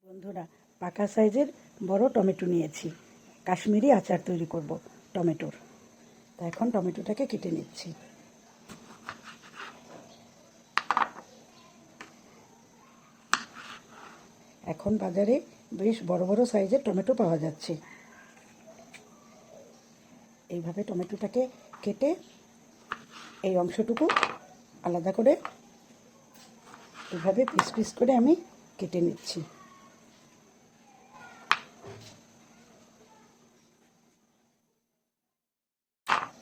বন্ধুরা, পাকা সাইজের বড় টমেটো নিয়েছি। কাশ্মীরি আচার তৈরি করব টমেটোর। তা এখন টমেটোটাকে কেটে নিচ্ছি। এখন বাজারে বেশ বড় বড় সাইজের টমেটো পাওয়া যাচ্ছে। এইভাবে টমেটোটাকে কেটে এই অংশটুকু আলাদা করে এভাবে পিস পিস করে আমি কেটে নিচ্ছি।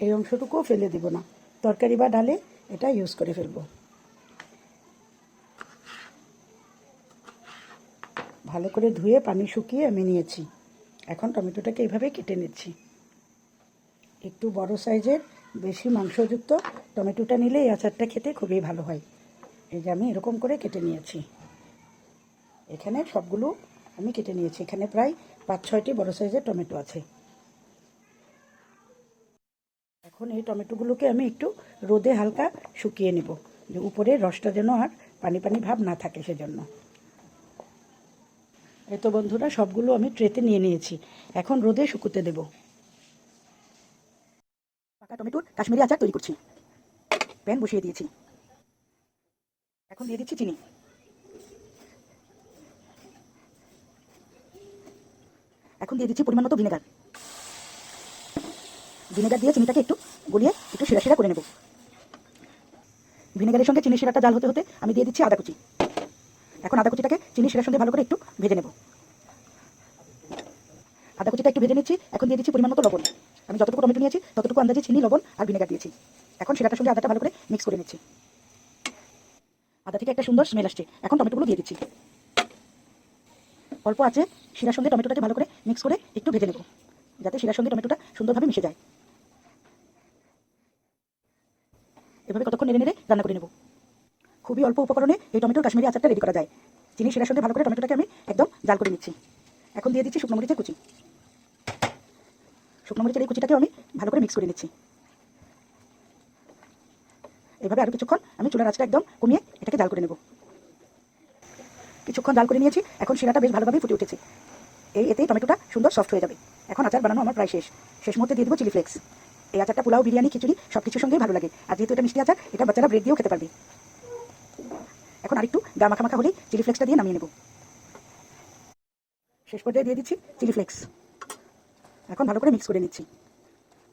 এই অংশটুকুও ফেলে দিব না, তরকারি বা ডালে এটা ইউজ করে ফেলবো। ভালো করে ধুয়ে পানি শুকিয়ে আমি নিয়েছি। এখন টমেটোটাকে এইভাবে কেটে নিচ্ছি। একটু বড় সাইজের বেশি মাংসযুক্ত টমেটোটা নিলে এই আচারটা খেতে খুবই ভালো হয়। এই যে আমি এরকম করে কেটে নিয়েছি। এখানে সবগুলো আমি কেটে নিয়েছি। এখানে প্রায় 5-6টি বড় সাইজের টমেটো আছে। এখন এই টমেটোগুলোকে আমি একটু রোদে হালকা শুকিয়ে নেব, যে উপরের রসটা যেন আর পানি পানি ভাব না থাকে সেজন্য। এই তো বন্ধুরা, সবগুলো আমি ট্রেতে নিয়ে নিয়েছি। এখন রোদে শুকোতে দেব। পাকা টমেটোর কাশ্মীরি আচার তৈরি করছি। প্যান বসিয়ে দিয়েছি। এখন দিয়ে দিচ্ছি চিনি। এখন দিয়ে দিচ্ছি পরিমাণ মতো ভিনেগার। ভিনেগার দিয়ে চিনিটাকে একটু গলিয়ে একটু শিরা শিরা করে নেব। ভিনেগারের সঙ্গে চিনি শিরাটা জাল হতে হতে আমি দিয়ে দিচ্ছি আদা কুচি। এখন আদা কুচিটাকে চিনি শিরার সঙ্গে ভালো করে একটু ভেজে নেব। আদা কুচিটা একটু ভেজে নিচ্ছি। এখন দিয়ে দিচ্ছি পরিমাণ মতো লবণ। আমি যতটুকু টমেটো নিয়েছি ততটুকু আন্দাজে চিনি, লবণ আর ভিনেগার দিয়েছি। এখন শিরাটার সঙ্গে আদাটা ভালো করে মিক্স করে নিচ্ছি। আদা থেকে একটা সুন্দর স্মেল আসছে। এখন টমেটোগুলো দিয়ে দিচ্ছি। অল্প আছে শিরার সঙ্গে টমেটোটাকে ভালো করে মিক্স করে একটু ভেজে নেব, যাতে শিরার সঙ্গে টমেটোটা সুন্দরভাবে মিশে যায়। এভাবে কতক্ষণ নেড়ে নেড়ে রান্না করে নেব। খুবই অল্প উপকরণে এই টমেটোর কাশ্মীরি আচারটা রেডি করা যায়। চিনি শিরার সঙ্গে ভালো করে টমেটোটাকে আমি একদম জাল করে নিচ্ছি। এখন দিয়ে দিচ্ছি শুকনো মরিচের কুচি। শুকনো মরিচের এই কুচিটাকেও আমি ভালো করে মিক্স করে নিচ্ছি। এভাবে আরও কিছুক্ষণ আমি চুলার আঁচটা একদম কমিয়ে এটাকে জাল করে নেব। কিছুক্ষণ জাল করে নিয়েছি। এখন শিরাটা বেশ ভালোভাবে ফুটে উঠেছে। এতেই টমেটোটা সুন্দর সফট হয়ে যাবে। এখন আচার বানানো আমার প্রায় শেষ। শেষ মুহূর্তে দিয়ে দেবো চিলি ফ্লেক্স। এই আচারটা পোলাও, বিরিয়ানি, খিচুড়ি সব কিছুর সঙ্গেই ভালো লাগে। আর যেহেতু এটা মিষ্টি আচার, এটা বাচ্চারা ব্রেড দিয়েও খেতে পারবে। এখন আরেকটু গা মাখা মাখা হলেই চিলি ফ্লেক্সটা দিয়ে নামিয়ে নেব। শেষ পর্যায়ে দিয়ে দিচ্ছি চিলি ফ্লেক্স। এখন ভালো করে মিক্স করে নিচ্ছি।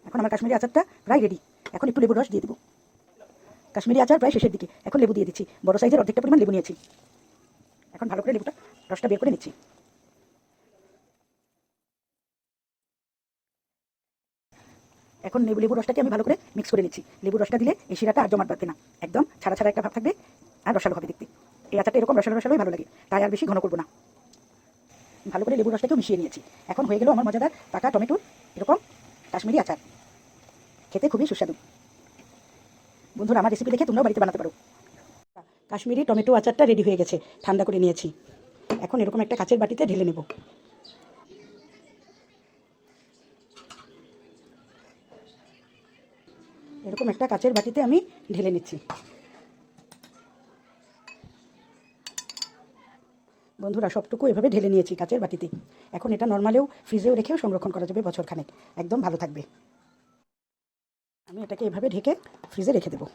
এখন আমার কাশ্মীরি আচারটা প্রায় রেডি। এখন একটু লেবুর রস দিয়ে দেবো। কাশ্মীরি আচার প্রায় শেষের দিকে। এখন লেবু দিয়ে দিচ্ছি। বড় সাইজের অর্ধেকটা পরিমাণ লেবু নিয়েছি। এখন ভালো করে লেবুটা রসটা বের করে নিচ্ছি। এখন লেবুর রসটাকে আমি ভালো করে মিক্স করে নিচ্ছি। লেবুর রসটা দিলে এই শিরাটা আর জমাট বাঁধবে না। একদম ছাড়া ছাড়া একটা ভাব থাকবে আর রসালো হবে দেখতে। এই আচারটা এরকম রসালো রসালোই ভালো লাগে, তাই আর বেশি ঘন করবো না। ভালো করে লেবুর রসটাকেও মিশিয়ে নিয়েছি। এখন হয়ে গেল আমার মজাদার পাকা টমেটোর এরকম কাশ্মীরি আচার। খেতে খুবই সুস্বাদু। বন্ধুরা, আমার রেসিপি দেখে তোমরাও বাড়িতে বানাতে পারো। কাশ্মীরি টমেটো আচারটা রেডি হয়ে গেছে। ঠান্ডা করে নিয়েছি। এখন এরকম একটা কাচের বাটিতে ঢেলে নেব। এরকম একটা কাচের বাটিতে আমি ঢেলে নিচ্ছি। বন্ধুরা, সবটুকু এভাবে ঢেলে নিয়েছি কাচের বাটিতে। এখন এটা নর্মালেও ফ্রিজেও রেখেও সংরক্ষণ করা যাবে বছরখানেক। একদম ভালো থাকবে। আমি এটাকে এভাবে ঢেকে ফ্রিজে রেখে দেবো।